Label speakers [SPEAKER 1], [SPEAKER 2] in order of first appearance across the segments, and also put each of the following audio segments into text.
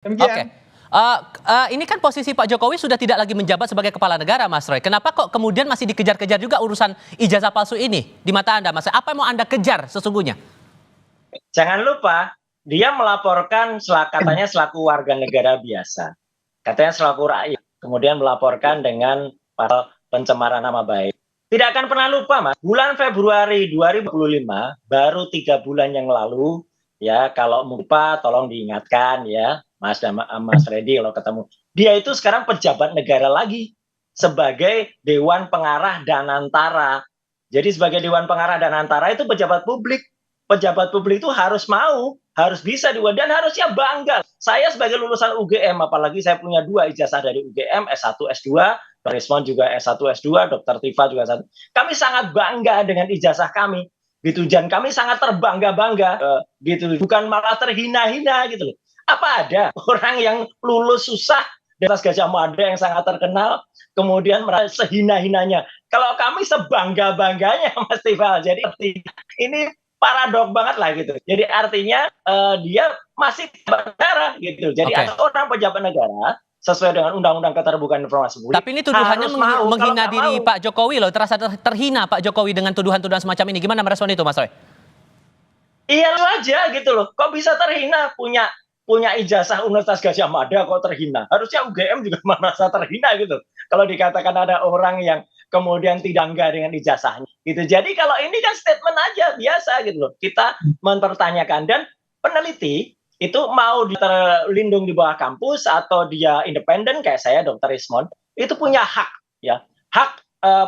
[SPEAKER 1] Oke.
[SPEAKER 2] Demikian.
[SPEAKER 1] Ini kan posisi Pak Jokowi sudah tidak lagi menjabat sebagai kepala negara, Mas Roy. Kenapa kok kemudian masih dikejar-kejar juga urusan ijazah palsu ini di mata Anda, Mas? Apa yang mau Anda kejar sesungguhnya?
[SPEAKER 3] Jangan lupa, dia melaporkan katanya selaku warga negara biasa. Katanya selaku rakyat. Kemudian melaporkan dengan pencemaran nama baik. Tidak akan pernah lupa, Mas. Bulan Februari 2025, baru 3 bulan yang lalu, ya kalau lupa tolong diingatkan ya, Mas dan Mas Reddy kalau ketemu. Dia itu sekarang pejabat negara lagi sebagai Dewan Pengarah Danantara. Jadi sebagai Dewan Pengarah Danantara itu pejabat publik. Pejabat publik itu harus mau, harus bisa dan harusnya bangga. Saya sebagai lulusan UGM, apalagi saya punya 2 ijazah dari UGM, S1, S2, Dr. Rismon juga S1, S2, Dr. Tifa juga S1. Kami sangat bangga dengan ijazah kami, gitu. Dan kami sangat terbangga-bangga, gitu. Bukan malah terhina-hina, gitu loh. Apa ada orang yang lulus susah di atas Gajah Mada yang sangat terkenal, kemudian merasa sehina-hinanya. Kalau kami sebangga-bangganya, Mas Tifa. Jadi ini paradok banget lah gitu. Jadi artinya dia masih pejabat negara gitu. Jadi ada orang pejabat negara sesuai dengan Undang-Undang Keterbukaan Informasi Publik.
[SPEAKER 1] Tapi ini tuduhannya menghina diri Pak Jokowi loh. Terasa terhina Pak Jokowi dengan tuduhan-tuduhan semacam ini. Gimana merespon itu, Mas Roy?
[SPEAKER 3] Iya lu aja gitu loh. Kok bisa terhina punya ijazah Universitas Gajah Mada kok terhina? Harusnya UGM juga merasa terhina gitu. Kalau dikatakan ada orang yang kemudian tidak bangga dengan ijazahnya gitu. Jadi kalau ini kan statement aja biasa gitu loh. Kita mempertanyakan, dan peneliti itu mau terlindung di bawah kampus atau dia independen kayak saya Dr. Rismon, itu punya hak ya, hak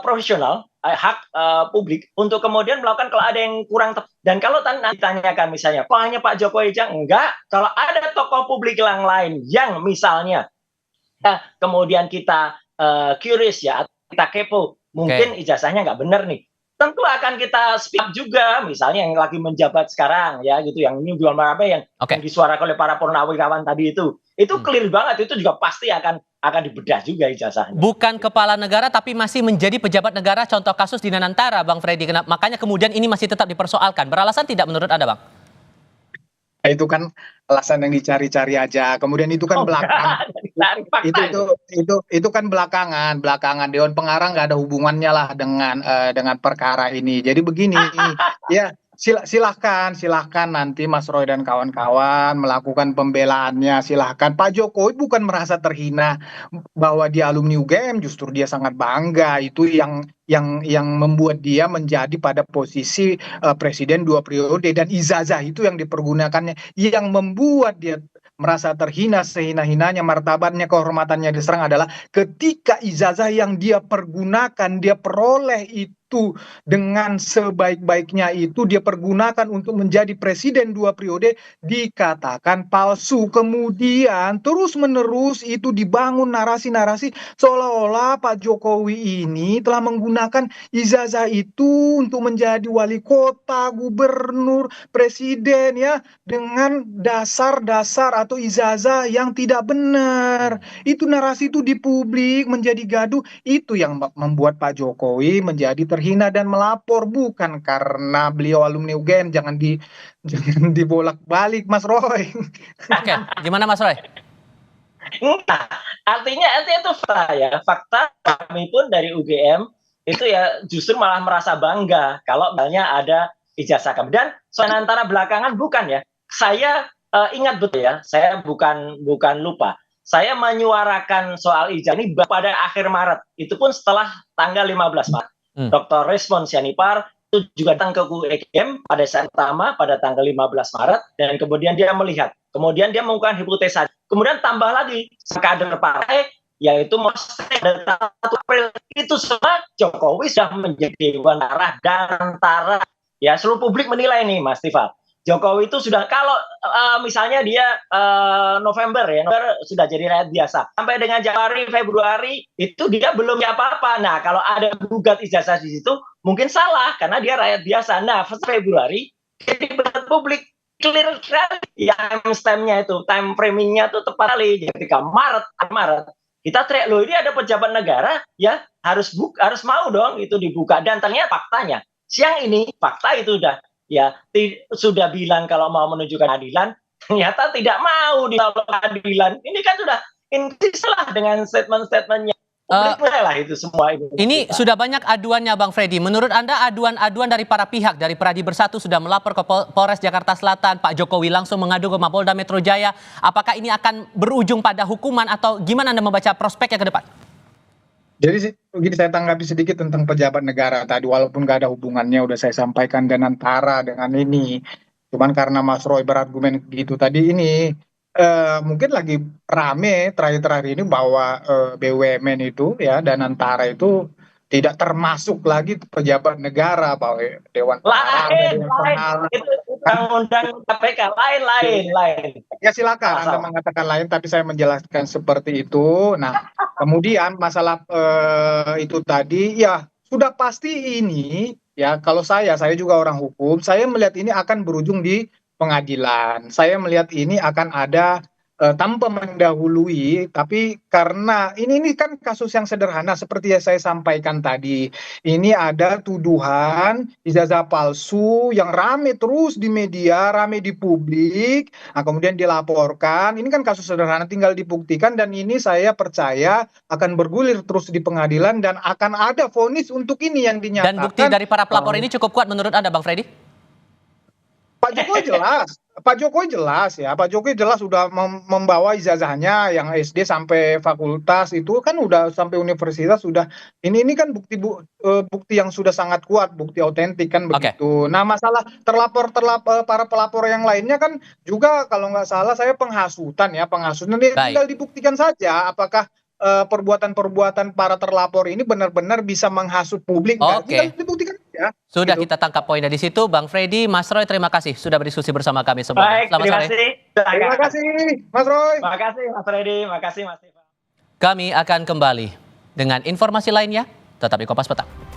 [SPEAKER 3] profesional, hak publik untuk kemudian melakukan kalau ada yang kurang dan kalau ditanyakan misalnya kok hanya Pak Jokowi aja, enggak, kalau ada tokoh publik yang lain yang misalnya kemudian kita curious ya, kita kepo, mungkin ijazahnya nggak benar nih, tentu akan kita speak up juga, misalnya yang lagi menjabat sekarang ya gitu, yang ini jual apa yang disuarakan oleh para purnawirawan tadi itu clear banget, itu juga pasti akan dibedah juga ijazahnya.
[SPEAKER 1] Bukan kepala negara tapi masih menjadi pejabat negara, contoh kasus di Danantara, Bang Freddy. Makanya kemudian ini masih tetap dipersoalkan. Beralasan tidak menurut Anda, Bang?
[SPEAKER 2] Itu kan alasan yang dicari-cari aja. Kemudian itu kan belakangan. Itu kan belakangan Dewan Pengarah nggak ada hubungannya lah dengan perkara ini. Jadi begini, ya silahkan nanti Mas Roy dan kawan-kawan melakukan pembelaannya, silahkan. Pak Jokowi bukan merasa terhina bahwa dia alumni UGM, justru dia sangat bangga. Itu yang membuat dia menjadi pada posisi presiden 2 periode, dan ijazah itu yang dipergunakannya yang membuat dia merasa terhina, sehina-hinanya, martabatnya, kehormatannya diserang adalah ketika ijazah yang dia pergunakan, dia peroleh itu dengan sebaik-baiknya itu dia pergunakan untuk menjadi presiden 2 periode dikatakan palsu. Kemudian terus-menerus itu dibangun narasi-narasi seolah-olah Pak Jokowi ini telah menggunakan ijazah itu untuk menjadi wali kota, gubernur, presiden ya, dengan dasar-dasar atau ijazah yang tidak benar. Itu narasi itu di publik menjadi gaduh, itu yang membuat Pak Jokowi menjadi terhina dan melapor, bukan karena beliau alumni UGM. Jangan dibolak-balik, Mas Roy.
[SPEAKER 1] Oke, gimana Mas Roy?
[SPEAKER 3] Nah, artinya itu fakta kami pun dari UGM itu ya justru malah merasa bangga kalau misalnya ada ijazah kami. Dan soal antara belakangan bukan ya, saya ingat betul ya, saya bukan lupa. Saya menyuarakan soal ijazah ini pada akhir Maret, itu pun setelah tanggal 15 Maret. Dr. Rismon Sianipar itu juga datang ke UGM pada saat pertama pada tanggal 15 Maret, dan kemudian dia melihat, kemudian dia mengungkapkan hipotesa, kemudian tambah lagi kader partai, yaitu pada 1 April itu semua Jokowi sudah menjadi Dewan Pengarah Danantara. Ya, seluruh publik menilai nih Mas Tifa, Jokowi itu sudah, kalau misalnya dia November sudah jadi rakyat biasa, sampai dengan Januari, Februari itu dia belum apa-apa. Nah, kalau ada gugat ijazah di situ mungkin salah karena dia rakyat biasa. Nah, Februari jadi publik clear sekali ya, time-nya itu, time framing-nya itu tepat sekali. Ketika Maret kita teriak, loh ini ada pejabat negara ya, harus mau dong itu dibuka. Dan ternyata faktanya siang ini fakta itu sudah bilang kalau mau menunjukkan keadilan, ternyata tidak mau di pengadilan. Ini kan sudah salah dengan statement-statementnya. Publik lah itu semua itu.
[SPEAKER 1] Ini sudah banyak aduannya Bang Freddy. Menurut Anda aduan-aduan dari para pihak, dari Pradi Bersatu sudah melapor ke Polres Jakarta Selatan, Pak Jokowi langsung mengadu ke Mapolda Metro Jaya. Apakah ini akan berujung pada hukuman atau gimana Anda membaca prospeknya ke depan?
[SPEAKER 2] Jadi begini, saya tanggapi sedikit tentang pejabat negara tadi, walaupun gak ada hubungannya udah saya sampaikan dengan antara dengan ini. Cuman karena Mas Roy berargumen gitu tadi ini mungkin lagi rame terakhir-terakhir ini bahwa BUMN itu ya dan antara itu tidak termasuk lagi pejabat negara, bahwa Dewan Pengarah,
[SPEAKER 3] Lain,
[SPEAKER 2] Dewan Pengawas.
[SPEAKER 3] itu undang-undang KPK lain.
[SPEAKER 2] Ya silakan Anda mengatakan lain, tapi saya menjelaskan seperti itu. Nah, kemudian masalah itu tadi, ya sudah pasti ini, ya kalau saya juga orang hukum, saya melihat ini akan berujung di pengadilan. Saya melihat ini akan ada tanpa mendahului, tapi karena ini kan kasus yang sederhana seperti yang saya sampaikan tadi. Ini ada tuduhan ijazah palsu yang rame terus di media, rame di publik. Nah, kemudian dilaporkan, ini kan kasus sederhana tinggal dibuktikan dan ini saya percaya akan bergulir terus di pengadilan dan akan ada vonis untuk ini yang dinyatakan.
[SPEAKER 1] Dan bukti dari para pelapor ini cukup kuat menurut Anda Bang Freddy?
[SPEAKER 2] Pak Jokowi jelas ya. Pak Jokowi jelas sudah membawa ijazahnya yang SD sampai fakultas itu kan udah sampai universitas sudah. Ini kan bukti yang sudah sangat kuat, bukti otentik kan begitu. Nah, masalah para pelapor yang lainnya kan juga kalau nggak salah saya penghasutan tinggal dibuktikan saja apakah perbuatan-perbuatan para terlapor ini benar-benar bisa menghasut publik. Tinggal dibuktikan ya.
[SPEAKER 1] Sudah kita tangkap poinnya di situ. Bang Freddy, Mas Roy, terima kasih sudah berdiskusi bersama kami semua.
[SPEAKER 3] Baik, terima kasih.
[SPEAKER 2] Terima kasih Mas Roy.
[SPEAKER 3] Terima kasih Mas Freddy, terima kasih Mas Ivan.
[SPEAKER 1] Kami akan kembali dengan informasi lainnya. Tetap di Kompas Petang.